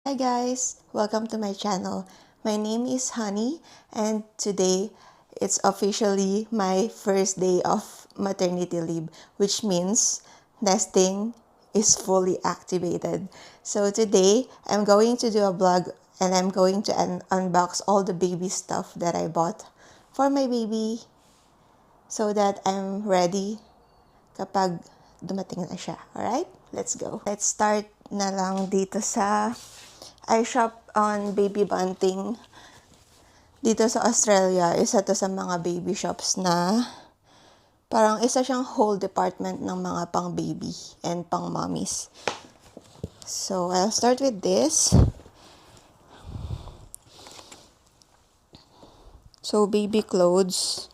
Hi guys, welcome to my channel. My name is Honey and today it's officially my first day of maternity leave, which means nesting is fully activated. So today I'm going to do a vlog and I'm going to unbox all the baby stuff that I bought for my baby so that I'm ready kapag dumating na siya. Alright? Let's go. Let's start na lang dito sa I shop on Baby Bunting. Dito sa Australia, isa to sa mga baby shops na parang isa siyang whole department ng mga pang baby and pang mommies. So, I'll start with this. So, baby clothes,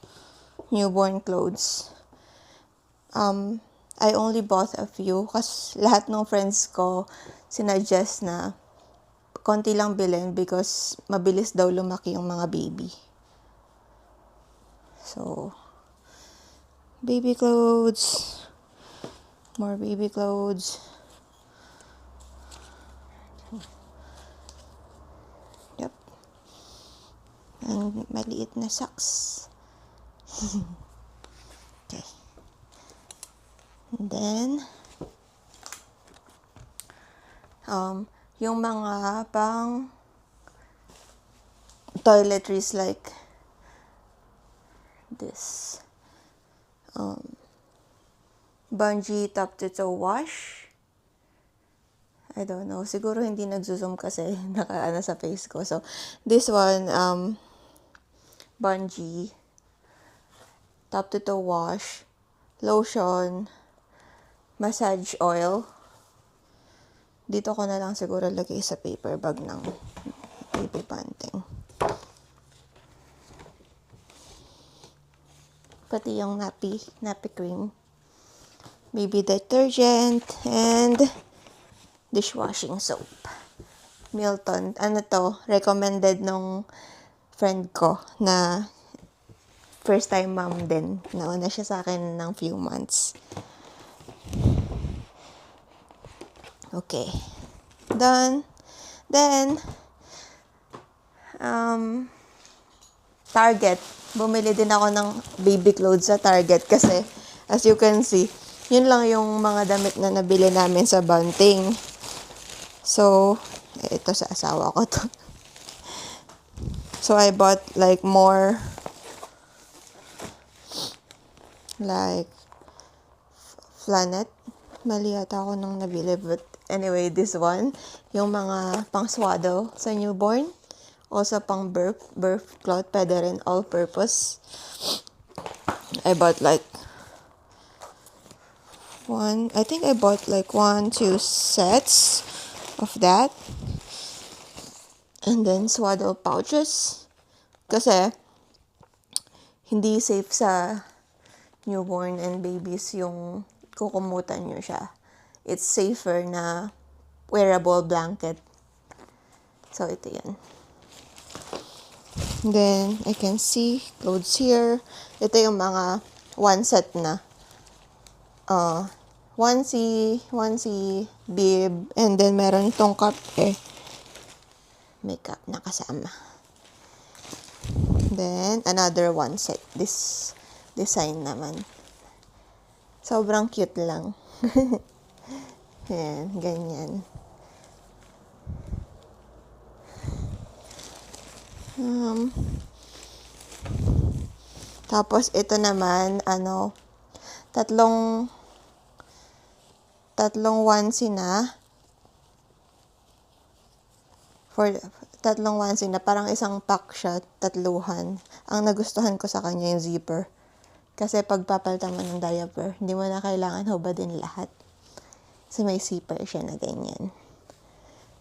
newborn clothes. I only bought a few kasi lahat ng friends ko sinuggest na konti lang bilhin because mabilis daw lumaki yung mga baby. So, baby clothes, more baby clothes. Yep. And maliit na socks. Okay. And then, yung mga pang toiletries like this. Bungee top to toe wash. I don't know. Siguro hindi nagzo-zoom kasi naka-ano sa face ko. So, this one, Bungee top to toe wash, lotion, massage oil. Dito ko na lang siguro lagay sa paper bag ng Baby Bunting. Pati yung nappy cream. Baby detergent and dishwashing soap. Milton. Ano to? Recommended nung friend ko na first time mom din. Nauna siya sa akin ng few months. Okay. Done. Then, Target. Bumili din ako ng baby clothes sa Target kasi as you can see, yun lang yung mga damit na nabili namin sa Bunting. So, ito sa asawa ko to. So, I bought like more like flannel. Mali yata ako nung nabili. But anyway, this one, yung mga pang swaddle sa newborn. Also pang birth cloth, pwede rin all-purpose. I bought like I think I bought like 2 sets of that. And then swaddle pouches. Kasi, hindi safe sa newborn and babies yung kukumutan nyo siya. It's safer na wearable blanket. So, ito yan. Then, I can see clothes here. Ito yung mga one set na. Onesie, bib, and then meron itong cup makeup na kasama. Then, another one set. This design naman. Sobrang cute lang. Yan, ganyan. Tapos, ito naman, tatlong onesie na. Tatlong onesie na, parang isang pack siya, tatluhan. Ang nagustuhan ko sa kanya yung zipper. Kasi pag papalitan mo ng diaper, hindi mo na kailangan hubadin lahat. Kasi may zipper siya na ganyan.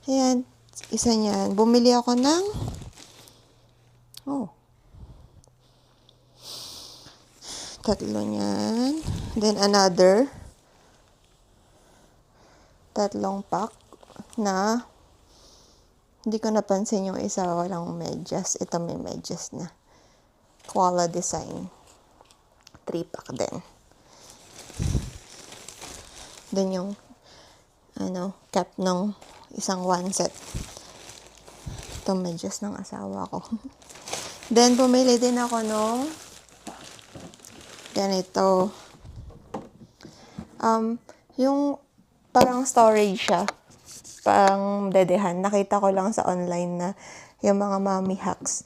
Ayan, isa niyan. Bumili ako ng tatlo niyan. Then another tatlong pack na hindi ko napansin yung isa walang medyas. Ito may medyas na. Koala design. 3-pack din. Then yung cap ng isang one set. Ito medyas ng asawa ko. Then, bumili din ako nung ganito. Yung parang storage siya. Pang dedehan. Nakita ko lang sa online na yung mga mommy hacks,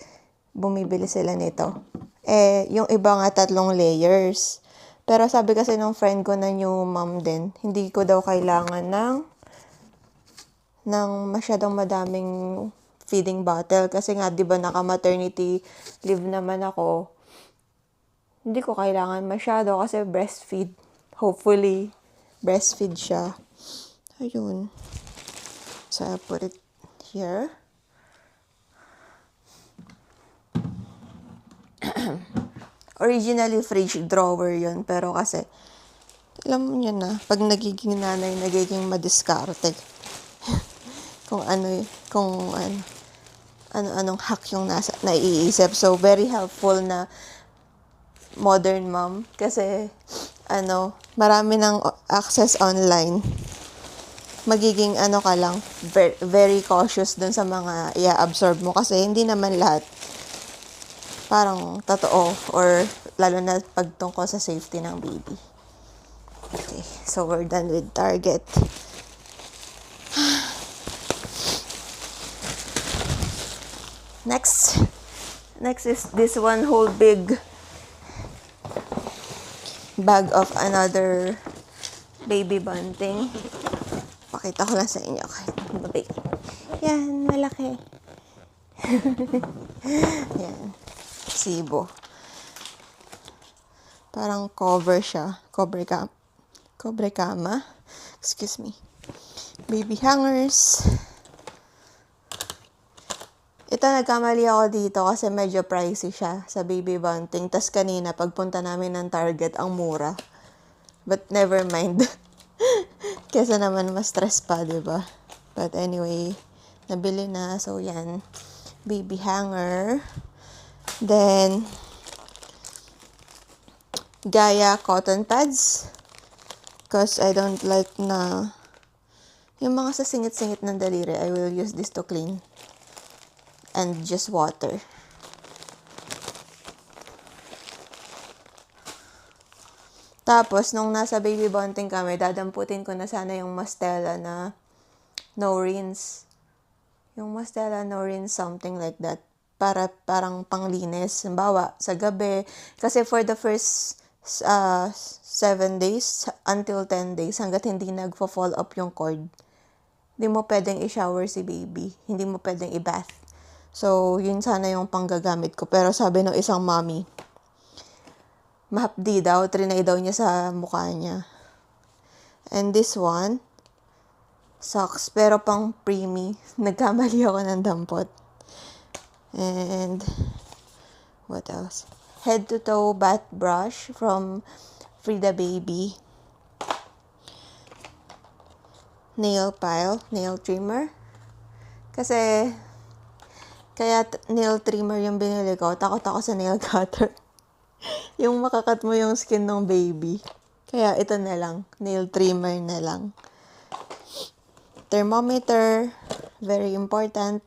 bumibili sila nito. Yung iba nga 3 layers. Pero sabi kasi ng friend ko na new mom din, hindi ko daw kailangan ng masyadong madaming feeding bottle. Kasi nga, di ba, naka-maternity leave naman ako. Hindi ko kailangan masyado kasi breastfeed. Hopefully, breastfeed siya. Ayun. So, I put it here. Originally, fridge drawer yun. Pero kasi, alam mo yun na, pag nagiging nanay, nagiging madiskarte. kung anong hack yung naiisip. So, very helpful na modern mom. Kasi, marami ng access online. Magiging ka lang, very cautious dun sa mga i-absorb mo. Kasi, hindi naman lahat parang totoo or lalo na pagtungkol sa safety ng baby. Okay, so we're done with Target. Next is this one whole big bag of another baby bunting. Pakita ko lang sa inyo kahit mabigat. Yan, malaki. Yan. Sibo. Parang cover siya. Cover kama. Excuse me. Baby hangers. Ito, nagkamali ako dito kasi medyo pricey siya sa baby bunting. Tas kanina, pagpunta namin ng Target, ang mura. But never mind. Kesa naman ma-stress pa, diba? But anyway, nabili na. So, yan. Baby hanger. Then, Gaia cotton pads. Because I don't like na yung mga sa singit-singit ng daliri, I will use this to clean. And just water. Tapos, nung nasa baby bunting kami, dadamputin ko na sana yung Mastela na no rinse. Yung Mastela no rinse, something like that. Parang panglinis. Halimbawa, sa gabi. Kasi for the first 7 days until 10 days, hanggat hindi nagfo-fall up yung cord, hindi mo pwedeng i-shower si baby. Hindi mo pwedeng i-bath. So, yun sana yung panggagamit ko. Pero sabi ng isang mommy, mahapdi daw, trinay daw niya sa mukha niya. And this one, socks, pero pang preemie. Nagkamali ako ng dampot. And, what else? Head to toe bath brush from Frida Baby. Nail file, nail trimmer. Kasi, kaya nail trimmer yung binili ko. Takot ako sa nail cutter. Yung makakat mo yung skin ng baby. Kaya ito na lang. Nail trimmer na lang. Thermometer. Very important.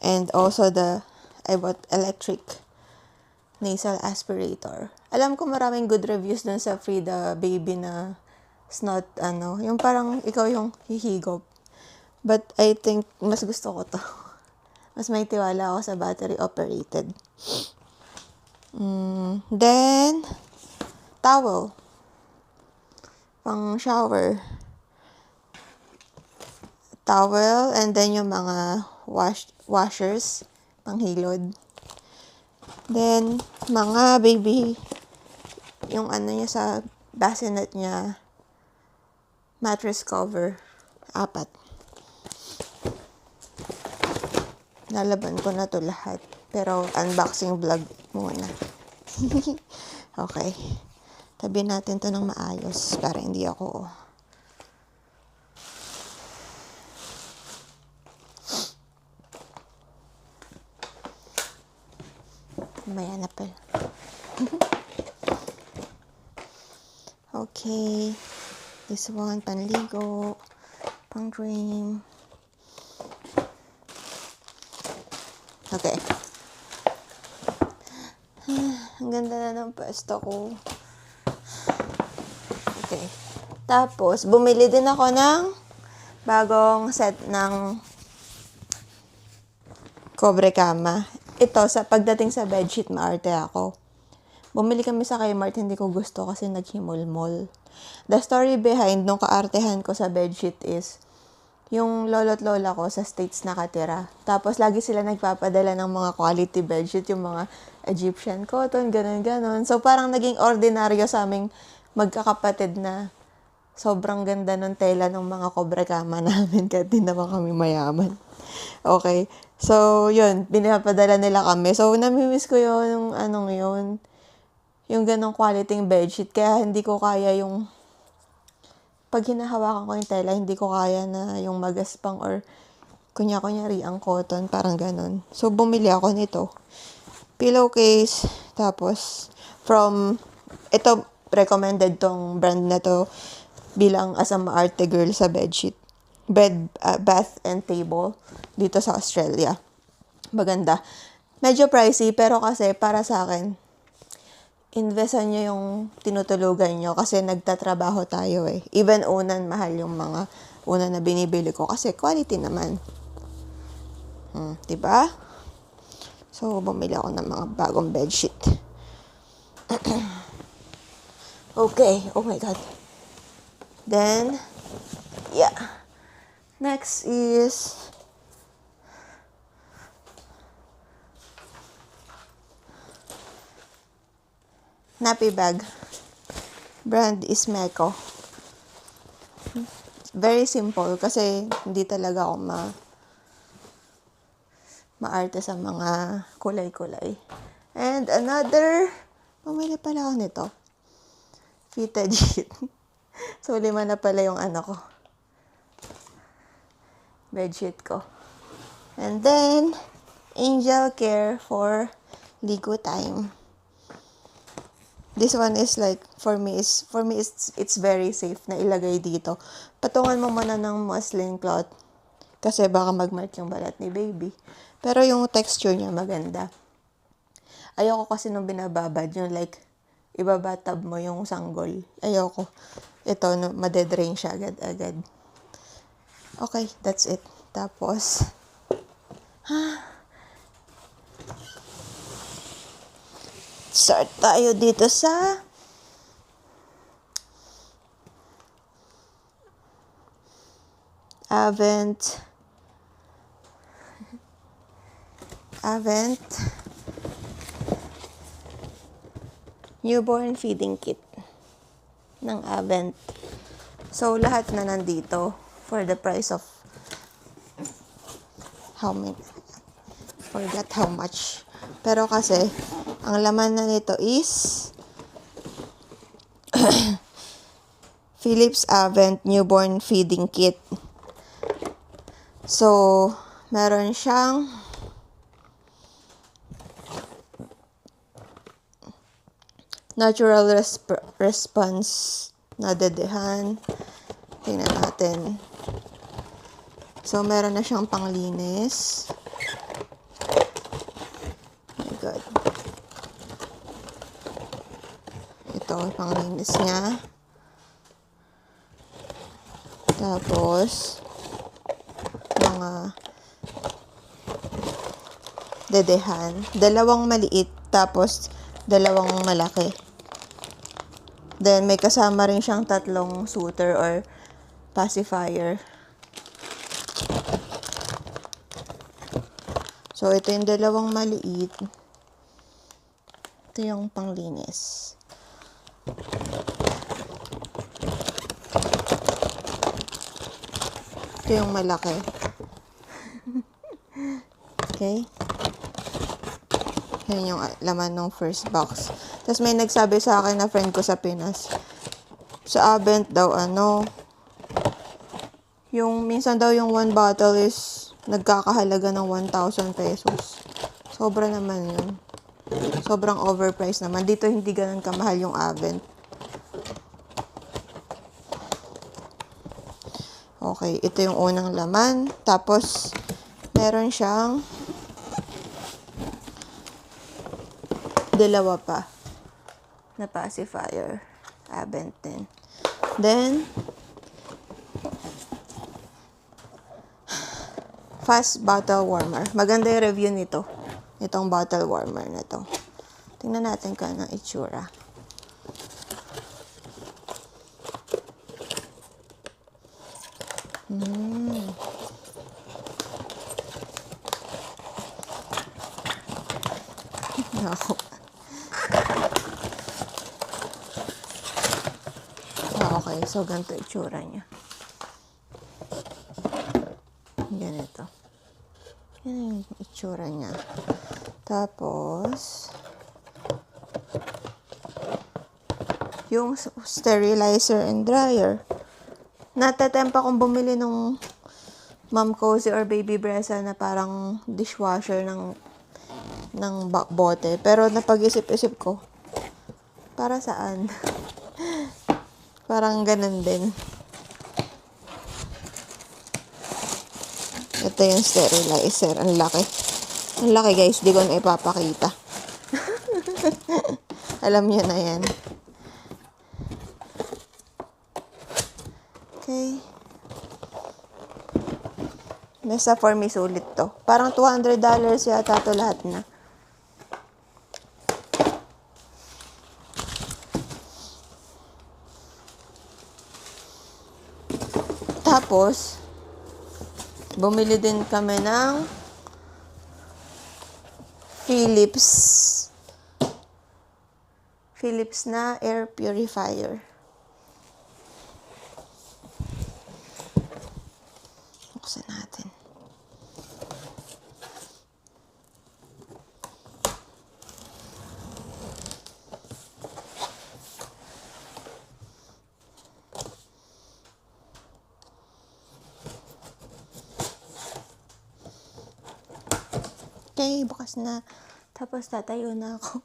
And also I bought electric nasal aspirator. Alam ko maraming good reviews dun sa Frida Baby na snot, yung parang ikaw yung hihigop. But I think mas gusto ko to. Mas may tiwala ako sa battery operated. Then, towel. Pang shower. Towel, and then yung mga washers, panghilod. Then, mga baby, yung niya sa bassinet niya, mattress cover, 4. Nalaban ko na to lahat. Pero, unboxing vlog muna. Okay. Tabi natin to ng maayos para hindi ako maya na pala. Okay. This one, panligo, pang cream. Okay. Ang ganda na ng pwesto ko. Okay. Tapos, bumili din ako ng bagong set ng Cobre Cama. Ito, sa pagdating sa bedsheet, maarte ako. Bumili kami sa Kmart, hindi ko gusto kasi naghimol-mol. The story behind nung kaartehan ko sa bedsheet is, yung lolo't lola ko sa States nakatira. Tapos, lagi sila nagpapadala ng mga quality bedsheet, yung mga Egyptian cotton, ganun-ganon. So, parang naging ordinaryo sa aming magkakapatid na sobrang ganda ng tela ng mga Cobre Cama namin kahit di naman kami mayaman. Okay. So, yun. Binapadala nila kami. So, namimiss ko yung yun. Yung ganong quality bedsheet. Kaya hindi ko kaya yung pag hinahawakan ko yung tela, hindi ko kaya na yung magaspang or kunya-kunyari ang cotton. Parang ganon. So, bumili ako nito. Pillowcase. Tapos, ito, recommended tong brand na to bilang as a maarte girl sa bedsheet. Bath and table dito sa Australia. Maganda. Medyo pricey, pero kasi para sa akin, investan nyo yung tinutulugan nyo kasi nagtatrabaho tayo eh. Even unan, mahal yung mga unan na binibili ko kasi quality naman. Diba? So, bumili ako ng mga bagong bedsheet. Okay. Oh my God. Then, yeah. Next is nappy bag. Brand is Meko. Very simple kasi hindi talaga ako maarte sa mga kulay-kulay. And another, bumili pala ako nito. Fitted sheet. So, 5 na pala yung bedsheet ko. And then, Angel Care for ligo time. This one is like, for me, it's very safe na ilagay dito. Patungan mo muna ng muslin cloth kasi baka magmark yung balat ni baby. Pero yung texture niya maganda. Ayoko kasi nung binababad, yung like, ibabatab mo yung sanggol. Ayoko. Ito, no, madedrain siya agad-agad. Okay, that's it. Tapos, start tayo dito sa Avent newborn feeding kit ng Avent. So, lahat na nandito for the price of how many? Forgot how much. Pero kasi, ang laman na nito is Philips Avent newborn feeding kit. So, meron siyang natural response na dedehan. Tingnan natin. So, meron na siyang panglinis. Oh my God. Ito, panglinis niya. Tapos, mga dedehan. 2 maliit, tapos 2 malaki. Then, may kasama rin siyang 3 suitor or pacifier. So, ito yung 2 maliit. Ito yung panglinis. Ito yung malaki. Okay? Yan yung laman ng first box. Tapos may nagsabi sa akin na friend ko sa Pinas. Sa Avent daw, yung minsan daw yung 1 bottle is nagkakahalaga ng 1,000 pesos. Sobra naman yun. Sobrang overpriced naman. Dito hindi ganun kamahal yung Avent. Okay, ito yung unang laman. Tapos, meron siyang Dalawa pa na pacifier. Avent din. Then, fast bottle warmer. Maganda yung review nito. Itong bottle warmer na to. Tingnan natin kung anong itsura. Ako. Okay, so ganito itsura niya. Ganito. Yan yung itsura niya. Tapos, yung sterilizer and dryer. Natatempa kong bumili nung Mom Cozy or Baby Bressa na parang dishwasher ng bote. Pero napag-isip-isip ko, para saan? Parang ganun din. Ito yung sterilizer. Ang laki. Ang laki guys. Di ko na ipapakita. Alam niyo na yan. Okay. Nasa for me sulit to. Parang $200 yata to lahat na. Tapos, bumili din kami ng Philips na air purifier. Buksan natin. Okay, bukas na. Tapos tatayo na ako.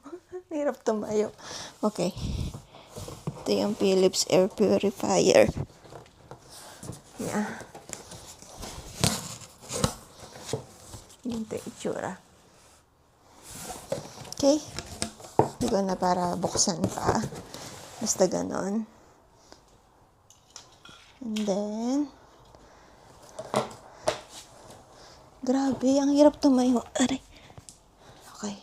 Hirap tumayo. Okay. Ito yung Philips air purifier. Yeah. Ito yung itsura. Okay. Hindi ko na para buksan pa. Basta ganon. And then, grabe, ang hirap tumayo. Aray. Okay.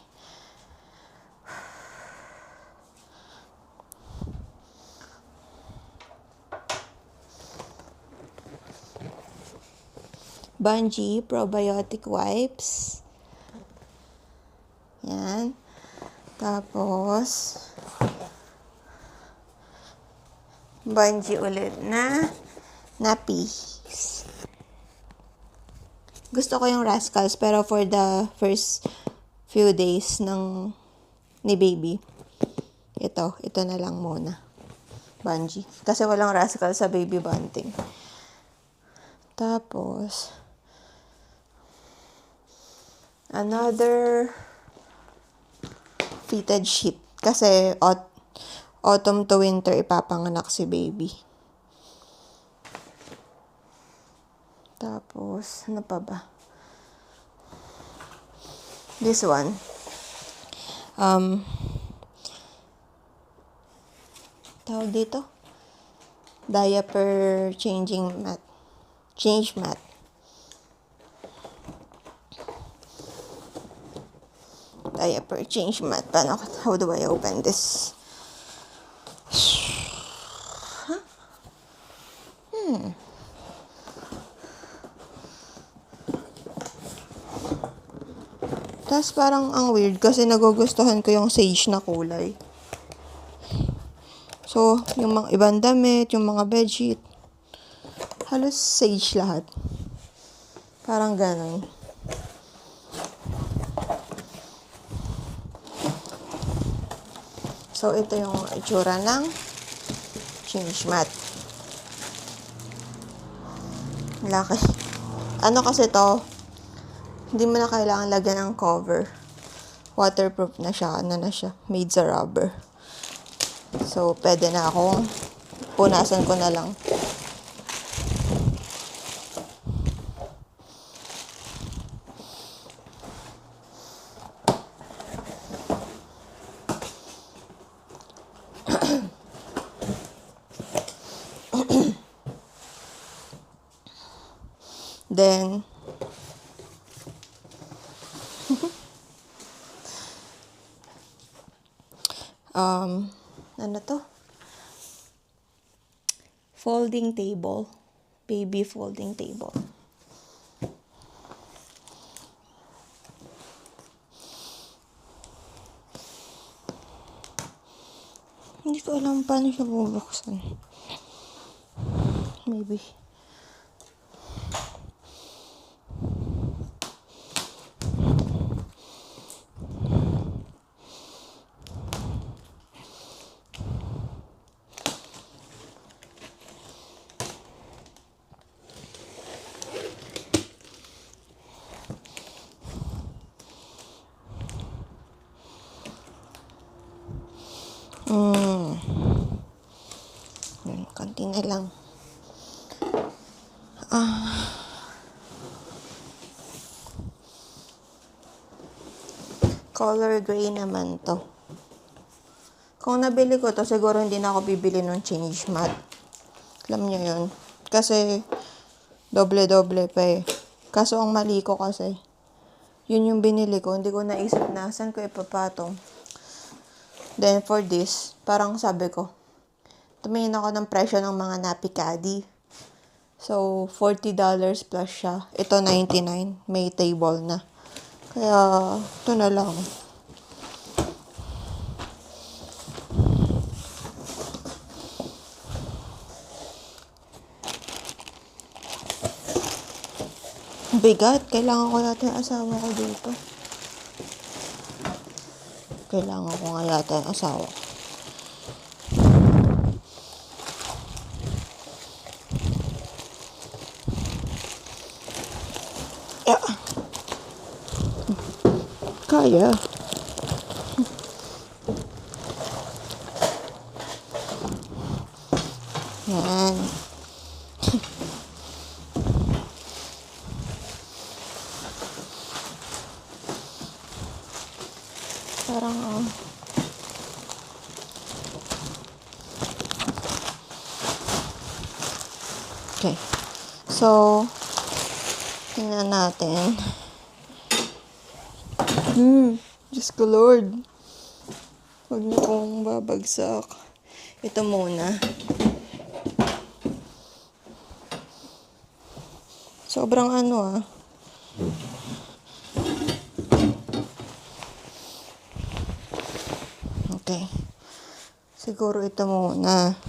Bungie probiotic wipes. Yan. Tapos, Bungie ulit na nappies. Gusto ko yung Rascals, pero for the first few days ni baby, ito na lang muna. Bungie. Kasi walang Rascals sa baby bunting. Tapos, another fitted sheet. Kasi autumn to winter ipapanganak si baby. Tapos, ano pa ba? This one. Tawag dito? Diaper changing mat. Change mat. Diaper change mat. How do I open this? Huh? Tapos parang ang weird kasi nagugustuhan ko yung sage na kulay. So, yung mga ibang damit, yung mga bedsheet, halos sage lahat. Parang ganun. So, ito yung itsura ng change mat. Laki. Ano kasi to? Hindi mo na kailangan lagyan ng cover. Waterproof na siya. Ano na siya? Made sa rubber. So, pwede na akong punasan ko na lang. then, ano to? Folding table. Baby folding table. Hindi ko alam paano siya bubuksan. Maybe. Konti na lang. Color gray naman to. Kung nabili ko to, siguro hindi na ako bibili ng change mat. Alam nyo yun. Kasi, doble-doble pa eh. Kaso ang mali ko kasi, yun yung binili ko. Hindi ko naisip na saan ko ipapatong. Then, for this, parang sabi ko, tumingin ako ng presyo ng mga Nappy Caddy. So, $40 plus siya. Ito, $99. May table na. Kaya, ito na lang. Bigat. Kailangan ko yata yung asawa ko dito. Kailangan ko nga yata yung asawa ko. Kaya. Yan. Parang, okay. So, tingnan natin. Diyos ko Lord. Huwag na kong babagsak. Ito muna. Sobrang ano Okay. Siguro ito muna.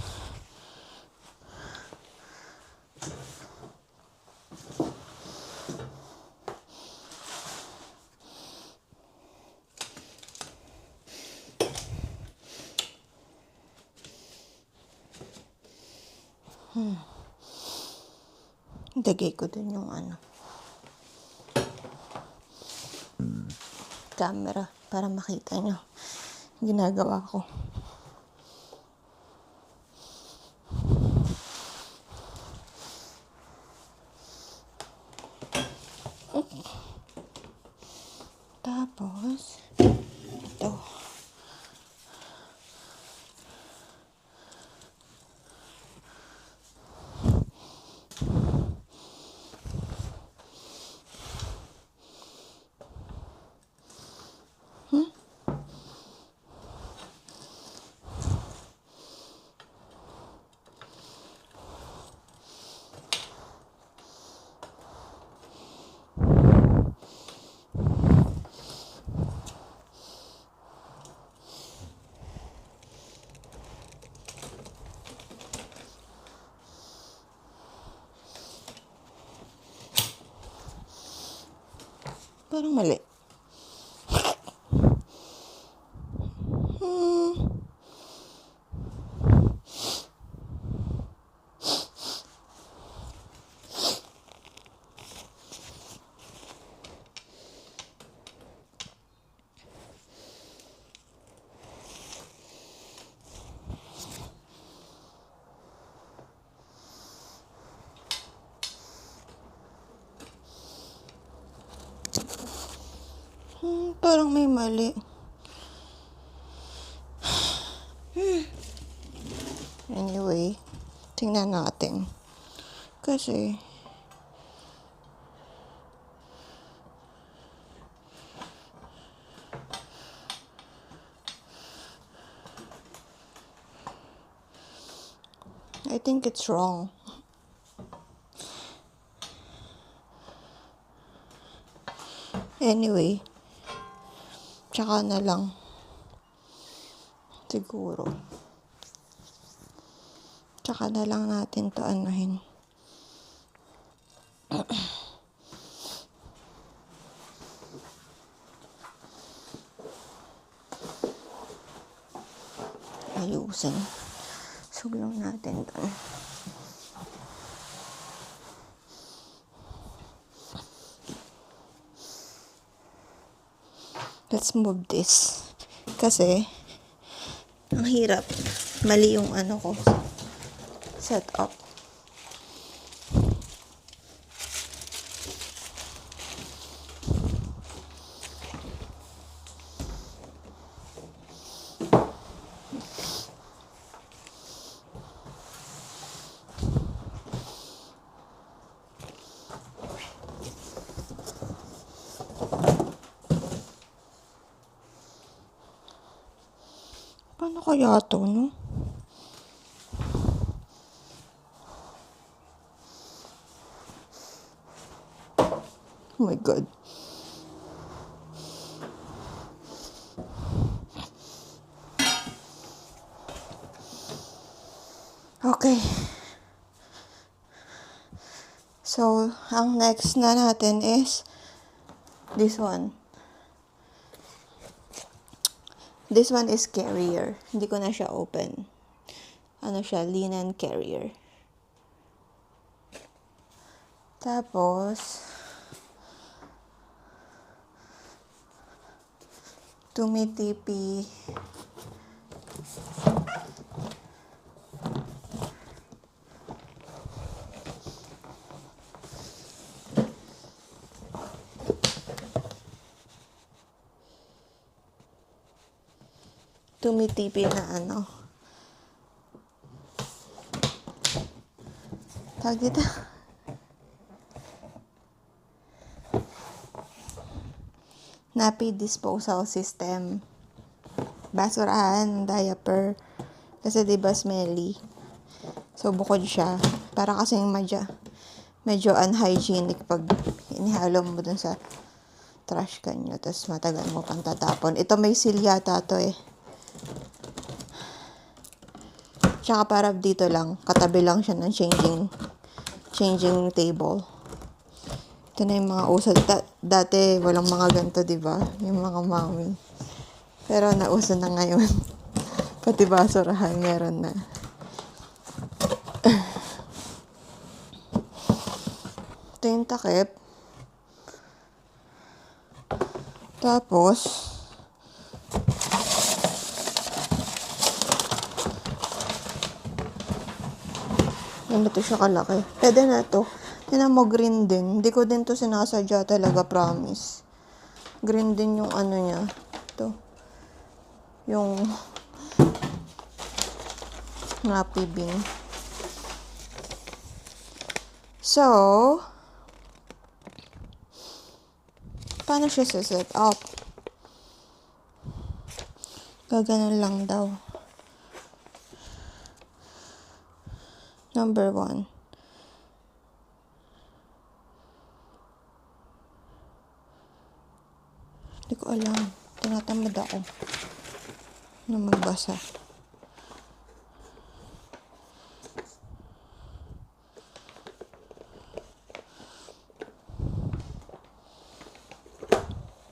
Lagay ko dun yung camera para makita nyo ginagawa ko. Tapos, ito. Parang mali. Parang may mali. Anyway, tingnan natin. Kasi, I think it's wrong. Anyway, tsaka na lang. Siguro. Tsaka na lang natin to anuhin. Ayusin. Suglong natin doon. Let's move this. Kasi, ang hirap. Mali yung ano ko. Set up. Paano kaya to, no? Oh my God. Okay. So, ang next na natin is this one. This one is carrier. Hindi ko na siya open. Ano siya? Linen carrier. Tapos, tumitipi. Tumitipi na ano. Tawag dito. Nappy disposal system. Basurahan, diaper. Kasi diba smelly. So bukod siya. Para kasing medyo unhygienic pag inihalo mo dun sa trash can nyo. Tapos matagal mo pang tatapon. Ito may seal yata to eh. Tsaka para dito lang, katabi lang siya ng changing table. Ito na yung mga uso. Dati walang mga ganito, diba? Yung mga mami. Pero nauso na ngayon. Pati basurahan meron na. Ito yung takip. Tapos, ganito siya kalaki. Pwede na to. Tinan mo, green din. Hindi ko din to sinasadya talaga, promise. Green din yung ano niya. Ito. Yung nappy bin. So, paano siya set up? Gaganon lang daw. Number 1. Hindi ko alam. Tinatamad ako na magbasa.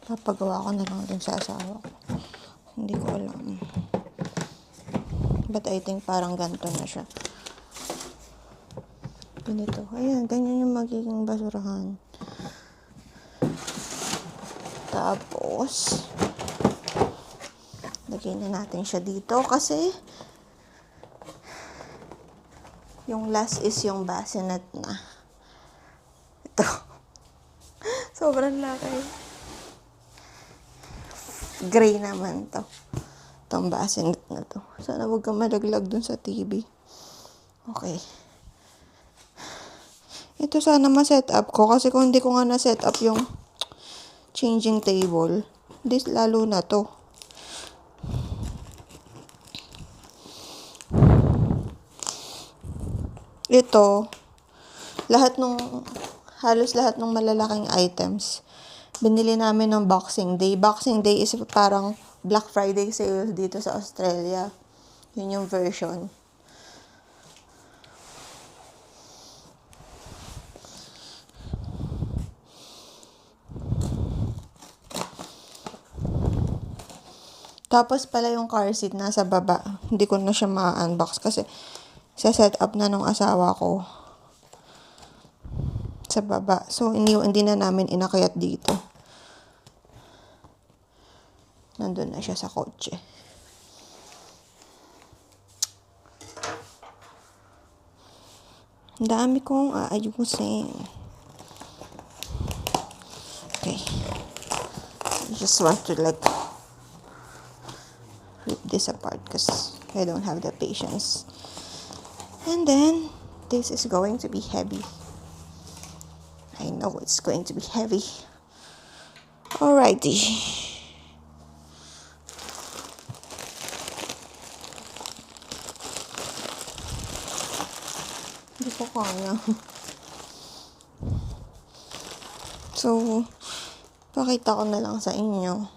Papagawa ko na lang din sa asawa ko. Hindi ko alam. But I think parang ganito na siya. Ganito. Ayan, ganyan yung magiging basurahan. Tapos, lagyan na natin siya dito kasi yung last is yung bassinet na. Ito. Sobrang laki. Gray naman to. Itong bassinet na to. Sana huwag kang malaglag dun sa TV. Okay. Ito sana ma-set up ko kasi kung hindi ko nga na-set up yung changing table, this lalo na to. ito, halos lahat ng malalaking items, binili namin ng Boxing Day. Boxing Day is parang Black Friday sale dito sa Australia. Yun yung version. Tapos pala yung car seat nasa baba. Hindi ko na siya ma-unbox kasi set up na nung asawa ko sa baba. So, hindi na namin inakyat dito. Nandun na siya sa kotse. Ang dami kong aayusin. Okay. I just want to rip this apart because I don't have the patience. And then, this is going to be heavy. I know it's going to be heavy. Alrighty. Hindi ko kaya. So, pakita ko na lang sa inyo.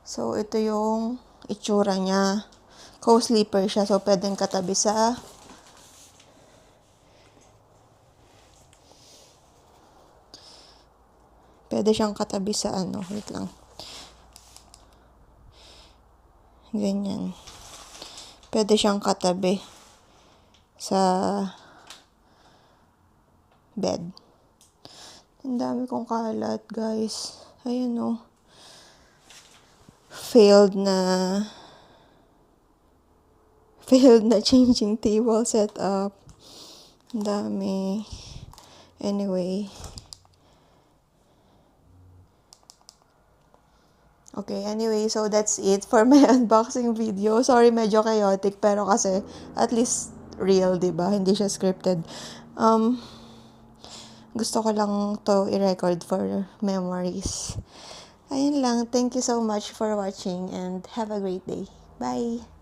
So, ito yung itsura niya. Co-sleeper siya. So, pwedeng katabi sa wait lang. Ganyan. Pwede siyang katabi sa bed. Ang dami kong kalat, guys. Ayun, oh. Failed na changing table setup. Ang dami. Anyway. Okay, anyway, so that's it for my unboxing video. Sorry, medyo chaotic, pero kasi at least real, diba? Hindi siya scripted. Gusto ko lang to i-record for memories. Ayun lang. Thank you so much for watching and have a great day. Bye!